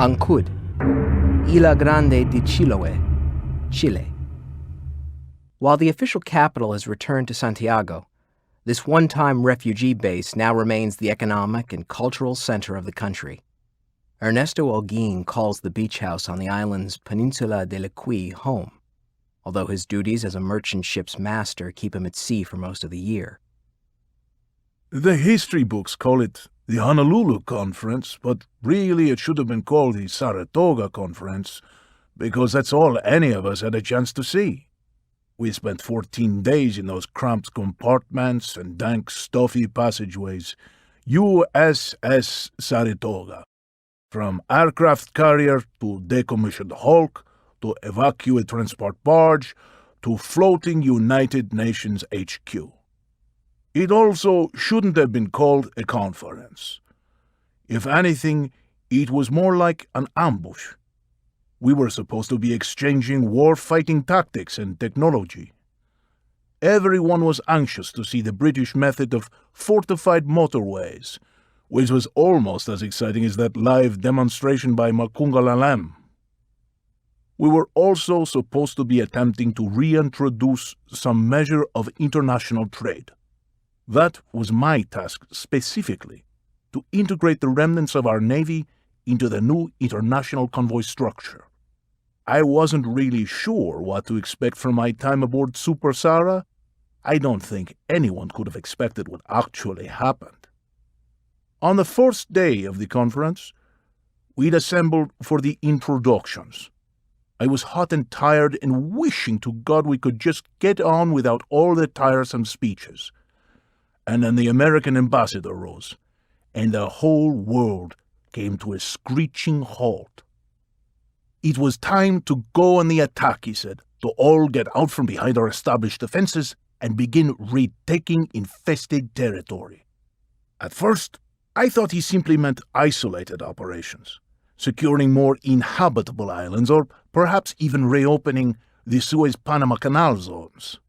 Ancud, Isla Grande de Chiloé, Chile. While the official capital has returned to Santiago, this one-time refugee base now remains the economic and cultural center of the country. Ernesto Holguin calls the beach house on the island's Peninsula de Lequi home, although his duties as a merchant ship's master keep him at sea for most of the year. The history books call it the Honolulu Conference, but really it should have been called the Saratoga Conference, because that's all any of us had a chance to see. We spent 14 days in those cramped compartments and dank, stuffy passageways. USS Saratoga. From aircraft carrier to decommissioned hulk, to evacuate transport barge, to floating United Nations HQ. It also shouldn't have been called a conference. If anything, it was more like an ambush. We were supposed to be exchanging war-fighting tactics and technology. Everyone was anxious to see the British method of fortified motorways, which was almost as exciting as that live demonstration by Macunga. We were also supposed to be attempting to reintroduce some measure of international trade. That was my task specifically, to integrate the remnants of our Navy into the new international convoy structure. I wasn't really sure what to expect from my time aboard Super Sarah. I don't think anyone could have expected what actually happened. On the first day of the conference, we'd assembled for the introductions. I was hot and tired and wishing to God we could just get on without all the tiresome speeches. And then the American ambassador rose, and the whole world came to a screeching halt. It was time to go on the attack, he said, to all get out from behind our established defenses and begin retaking infested territory. At first, I thought he simply meant isolated operations, securing more inhabitable islands or perhaps even reopening the Suez-Panama Canal zones.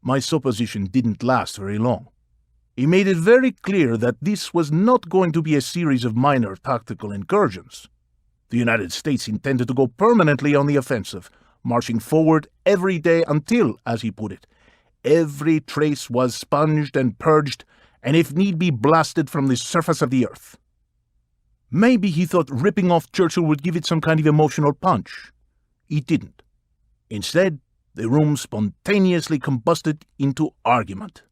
My supposition didn't last very long. He made it very clear that this was not going to be a series of minor tactical incursions. The United States intended to go permanently on the offensive, marching forward every day until, as he put it, every trace was sponged and purged, and if need be blasted from the surface of the earth. Maybe he thought ripping off Churchill would give it some kind of emotional punch. It didn't. Instead, the room spontaneously combusted into argument.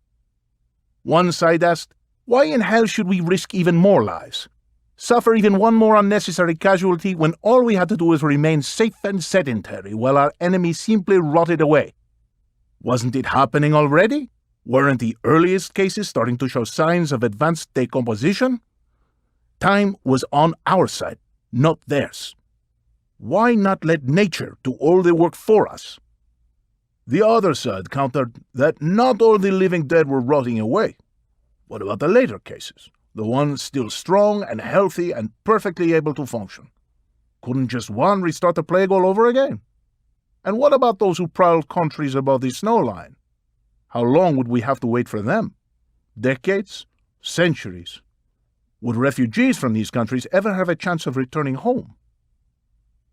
One side asked, why in hell should we risk even more lives? Suffer even one more unnecessary casualty when all we had to do was remain safe and sedentary while our enemy simply rotted away. Wasn't it happening already? Weren't the earliest cases starting to show signs of advanced decomposition? Time was on our side, not theirs. Why not let nature do all the work for us? The other side countered that not all the living dead were rotting away. What about the later cases? The ones still strong and healthy and perfectly able to function. Couldn't just one restart the plague all over again? And what about those who prowled countries above the snow line? How long would we have to wait for them? Decades? Centuries? Would refugees from these countries ever have a chance of returning home?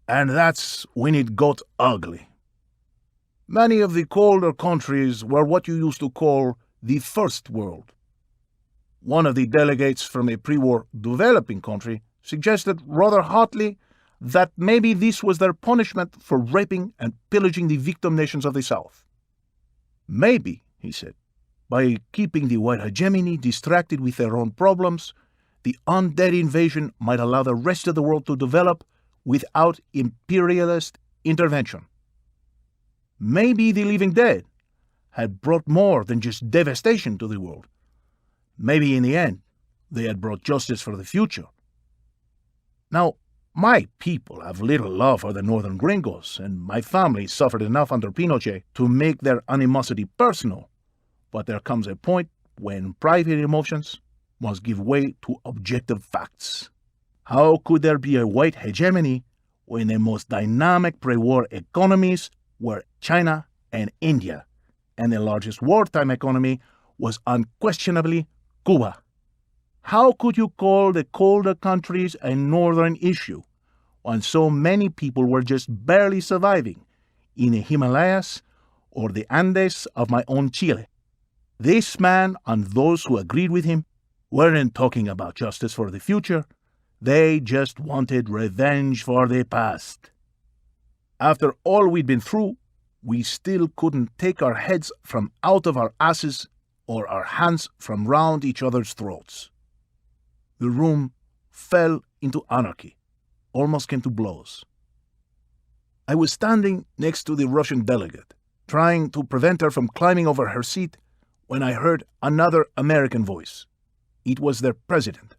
And that's when it got ugly. Many of the colder countries were what you used to call the First World. One of the delegates from a pre-war developing country suggested rather hotly that maybe this was their punishment for raping and pillaging the victim nations of the South. Maybe, he said, by keeping the white hegemony distracted with their own problems, the undead invasion might allow the rest of the world to develop without imperialist intervention. Maybe the living dead had brought more than just devastation to the world. Maybe in the end, they had brought justice for the future. Now, my people have little love for the northern gringos, and my family suffered enough under Pinochet to make their animosity personal. But there comes a point when private emotions must give way to objective facts. How could there be a white hegemony when the most dynamic pre-war economies were China and India, and the largest wartime economy was unquestionably Cuba? How could you call the colder countries a northern issue when so many people were just barely surviving in the Himalayas or the Andes of my own Chile. This man and those who agreed with him weren't talking about justice for the future. They just wanted revenge for the past. After all we'd been through, we still couldn't take our heads from out of our asses or our hands from round each other's throats. The room fell into anarchy, almost came to blows. I was standing next to the Russian delegate, trying to prevent her from climbing over her seat, when I heard another American voice. It was their president.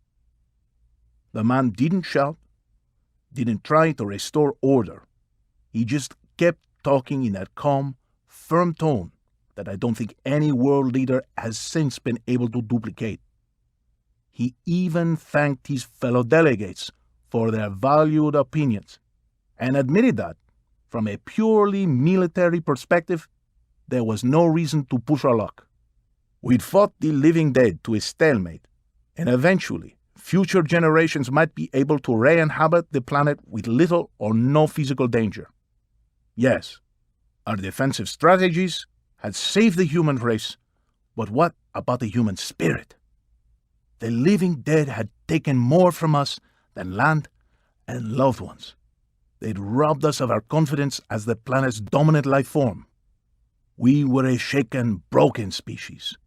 The man didn't shout, didn't try to restore order. He just kept talking in that calm, firm tone that I don't think any world leader has since been able to duplicate. He even thanked his fellow delegates for their valued opinions and admitted that, from a purely military perspective, there was no reason to push our luck. We'd fought the living dead to a stalemate, and eventually future generations might be able to re-inhabit the planet with little or no physical danger. Yes, our defensive strategies had saved the human race, but what about the human spirit? The living dead had taken more from us than land and loved ones. They'd robbed us of our confidence as the planet's dominant life form. We were a shaken, broken species,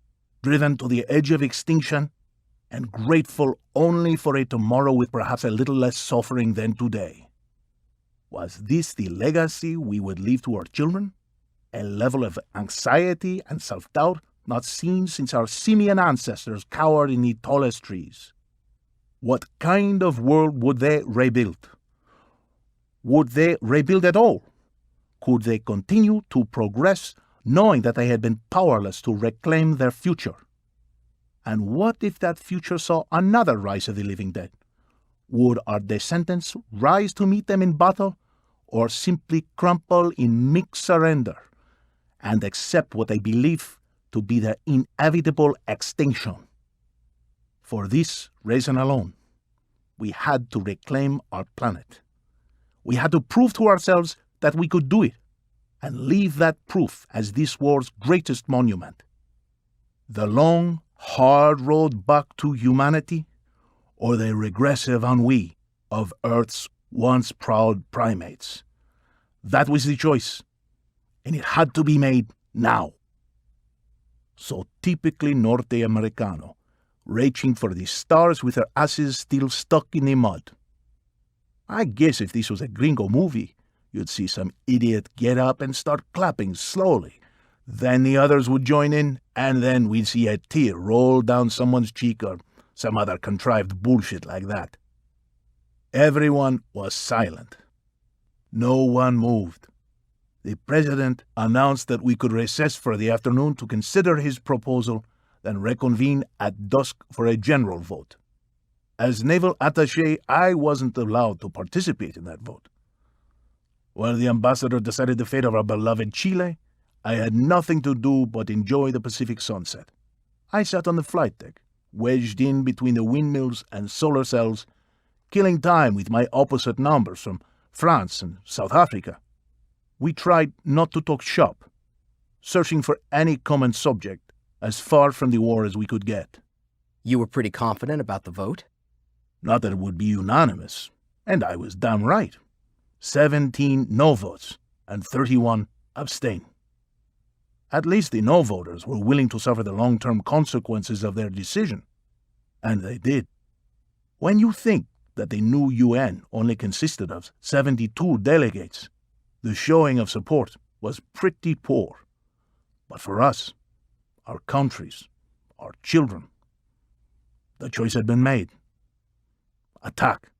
driven to the edge of extinction and grateful only for a tomorrow with perhaps a little less suffering than today. Was this the legacy we would leave to our children? A level of anxiety and self-doubt not seen since our simian ancestors cowered in the tallest trees. What kind of world would they rebuild? Would they rebuild at all? Could they continue to progress knowing that they had been powerless to reclaim their future? And what if that future saw another rise of the living dead? Would our descendants rise to meet them in battle, or simply crumple in meek surrender and accept what they believe to be their inevitable extinction? For this reason alone, we had to reclaim our planet. We had to prove to ourselves that we could do it, and leave that proof as this war's greatest monument. The long, hard road back to humanity, or the regressive ennui of Earth's once proud primates? That was the choice, and it had to be made now. So typically Norte Americano, reaching for the stars with their asses still stuck in the mud. I guess if this was a gringo movie, you'd see some idiot get up and start clapping slowly. Then the others would join in, and then we'd see a tear roll down someone's cheek or some other contrived bullshit like that. Everyone was silent. No one moved. The president announced that we could recess for the afternoon to consider his proposal, then reconvene at dusk for a general vote. As naval attaché, I wasn't allowed to participate in that vote. When the ambassador decided the fate of our beloved Chile, I had nothing to do but enjoy the Pacific sunset. I sat on the flight deck, wedged in between the windmills and solar cells, killing time with my opposite numbers from France and South Africa. We tried not to talk shop, searching for any common subject as far from the war as we could get. You were pretty confident about the vote? Not that it would be unanimous, and I was damn right. 17 no votes and 31 abstain. At least the no voters were willing to suffer the long-term consequences of their decision. And they did. When you think that the new UN only consisted of 72 delegates, the showing of support was pretty poor. But for us, our countries, our children, the choice had been made. Attack.